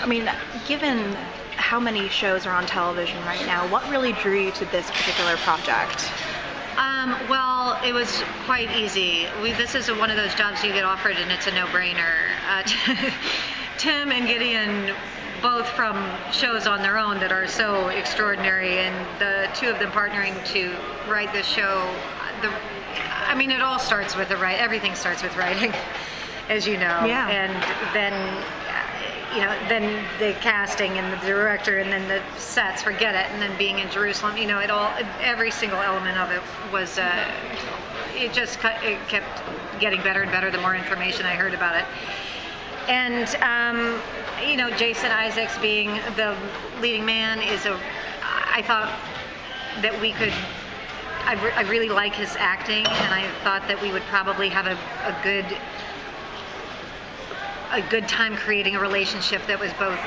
I mean, given how many shows are on television right now, what really drew you to this particular project? Well, it was quite easy. This is one of those jobs you get offered and it's a no-brainer. Tim and Gideon, both from shows on their own that are so extraordinary, and the two of them partnering to write this show, it all starts with everything starts with writing, as you know. Yeah. And then the casting and the director and then the sets, forget it, and then being in Jerusalem, every single element of it was, it kept getting better and better the more information I heard about it. And, Jason Isaacs being the leading man I thought that we could, I really like his acting, and I thought that we would probably have a good time creating a relationship that was both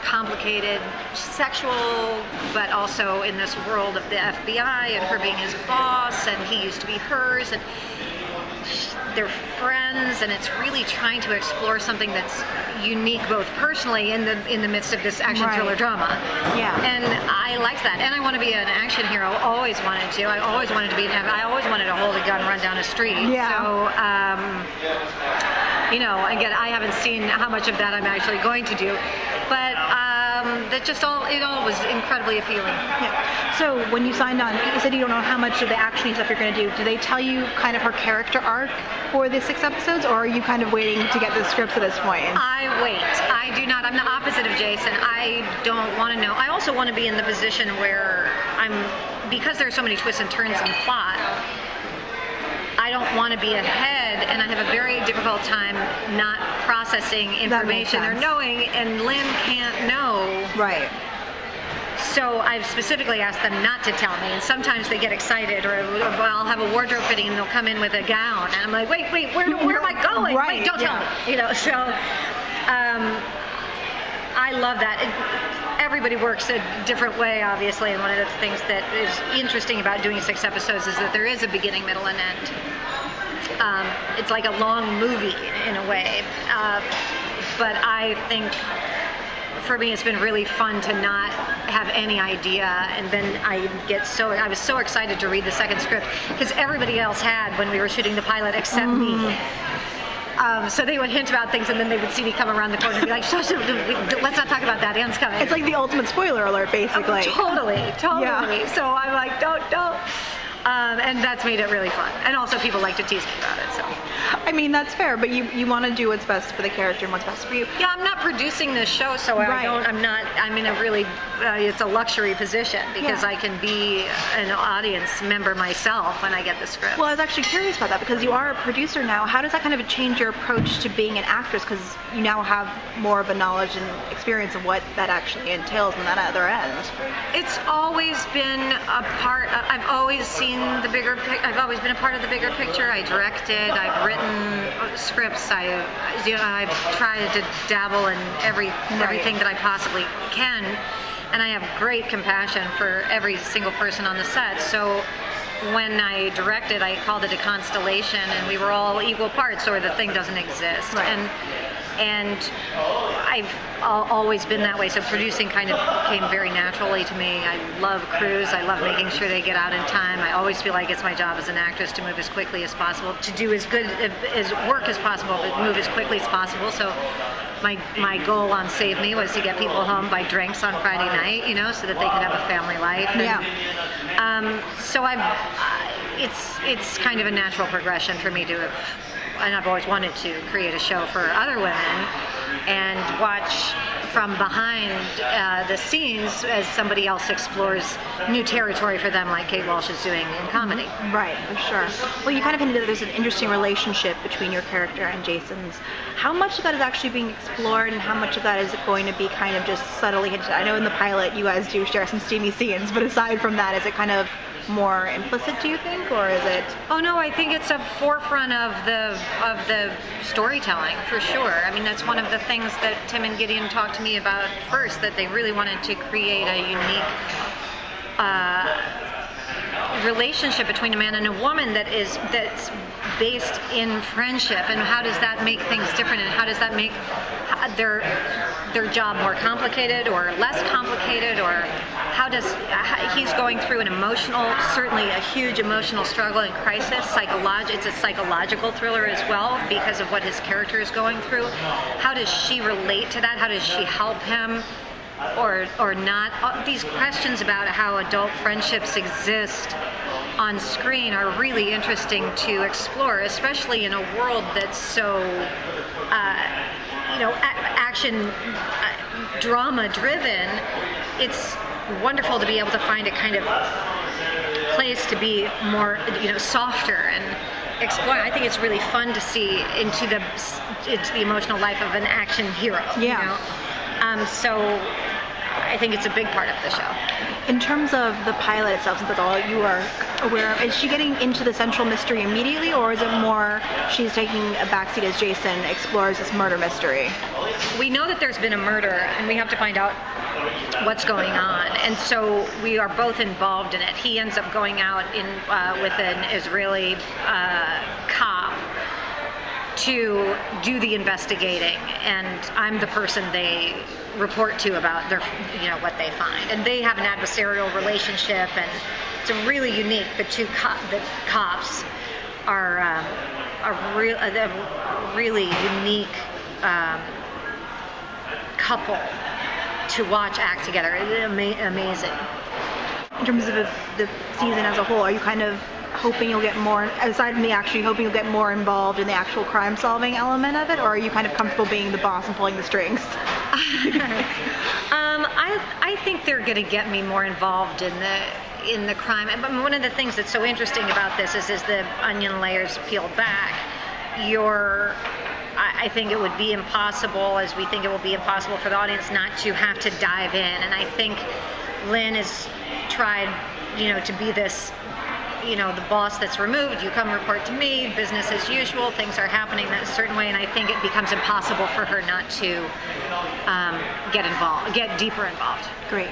complicated, sexual, but also in this world of the FBI and her being his boss, and he used to be hers, and they're friends, and it's really trying to explore something that's unique both personally in the midst of this action thriller drama. Yeah. And I liked that. And I want to be an action hero. Always wanted to. I always wanted to be I always wanted to hold a gun, run down a street. Yeah. So, again, I haven't seen how much of that I'm actually going to do, but it all was incredibly appealing. Yeah. So when you signed on, you said you don't know how much of the action stuff you're going to do. Do they tell you kind of her character arc for the 6 episodes, or are you kind of waiting to get the scripts at this point? I wait. I do not. I'm the opposite of Jason. I don't want to know. I also want to be in the position where because there are so many twists and turns in the plot, I don't want to be ahead, and I have a very difficult time not processing information or knowing, and Lynn can't know. Right. So I've specifically asked them not to tell me, and sometimes they get excited, or I'll have a wardrobe fitting and they'll come in with a gown, and I'm like, wait, where am I going? Right. Wait, don't tell me. So I love that. Everybody works a different way, obviously, and one of the things that is interesting about doing 6 episodes is that there is a beginning, middle, and end. It's like a long movie in a way, but I think for me it's been really fun to not have any idea, and then I was so excited to read the second script because everybody else had when we were shooting the pilot except me. So they would hint about things, and then they would see me come around the corner and be like, shush, let's not talk about that, Anne's coming. It's like the ultimate spoiler alert, basically. Totally. Yeah. So I'm like, don't. And that's made it really fun. And also people like to tease me about it. So. I mean, that's fair, but you want to do what's best for the character and what's best for you. Yeah, I'm not producing this show, so I'm in a really, it's a luxury position because I can be an audience member myself when I get the script. Well, I was actually curious about that because you are a producer now. How does that kind of change your approach to being an actress? Because you now have more of a knowledge and experience of what that actually entails on that other end. It's always been a part, I've always seen the bigger picture. I've always been a part of the bigger picture. I directed, I've written scripts. I've tried to dabble in everything that I possibly can, and I have great compassion for every single person on the set. So when I directed, I called it a constellation, and we were all equal parts, or the thing doesn't exist. Right. And I've always been that way, so producing kind of came very naturally to me. I love crews. I love making sure they get out in time. I always feel like it's my job as an actress to move as quickly as possible, to do as good as work as possible, but move as quickly as possible. So my goal on Save Me was to get people home by drinks on Friday night, so that they could have a family life. And, so it's kind of a natural progression for me to have, and I've always wanted to create a show for other women and watch from behind the scenes as somebody else explores new territory for them, like Kate Walsh is doing in comedy. Right, for sure. Well, you kind of hinted that there's an interesting relationship between your character and Jason's. How much of that is actually being explored, and how much of that is going to be kind of just subtly hinted? I know in the pilot you guys do share some steamy scenes, but aside from that, is it kind of more implicit, do you think, or is it? Oh no, I think it's a forefront of the storytelling for sure. I mean, that's one of the things that Tim and Gideon talked to me about first, that they really wanted to create a unique relationship between a man and a woman that's based in friendship, and how does that make things different, and how does that make their job more complicated or less complicated, or he's going through certainly a huge emotional struggle and crisis. It's a psychological thriller as well because of what his character is going through. How does she relate to that? How does she help him? Or not. These questions about how adult friendships exist on screen are really interesting to explore, especially in a world that's so, action drama driven. It's wonderful to be able to find a kind of place to be more, softer and explore. I think it's really fun to see into the emotional life of an action hero. Yeah. So I think it's a big part of the show. In terms of the pilot itself, since that's all you are aware of, is she getting into the central mystery immediately, or is it more she's taking a backseat as Jason explores this murder mystery? We know that there's been a murder, and we have to find out what's going on, and so we are both involved in it. He ends up going out with an Israeli cop to do the investigating, and I'm the person they report to about what they find. And they have an adversarial relationship, and it's a really unique. The cops are a really unique couple to watch act together. It's amazing. In terms of the season as a whole, are you kind of hoping you'll get more, aside from the action, hoping you'll get more involved in the actual crime-solving element of it, or are you kind of comfortable being the boss and pulling the strings? I think they're going to get me more involved in the crime. But one of the things that's so interesting about this is the onion layers peeled back. I think it would be impossible, as we think it will be impossible for the audience not to have to dive in. And I think Lynn has tried, to be this, the boss that's removed. You come report to me, business as usual, things are happening that certain way, and I think it becomes impossible for her not to get deeper involved. Great.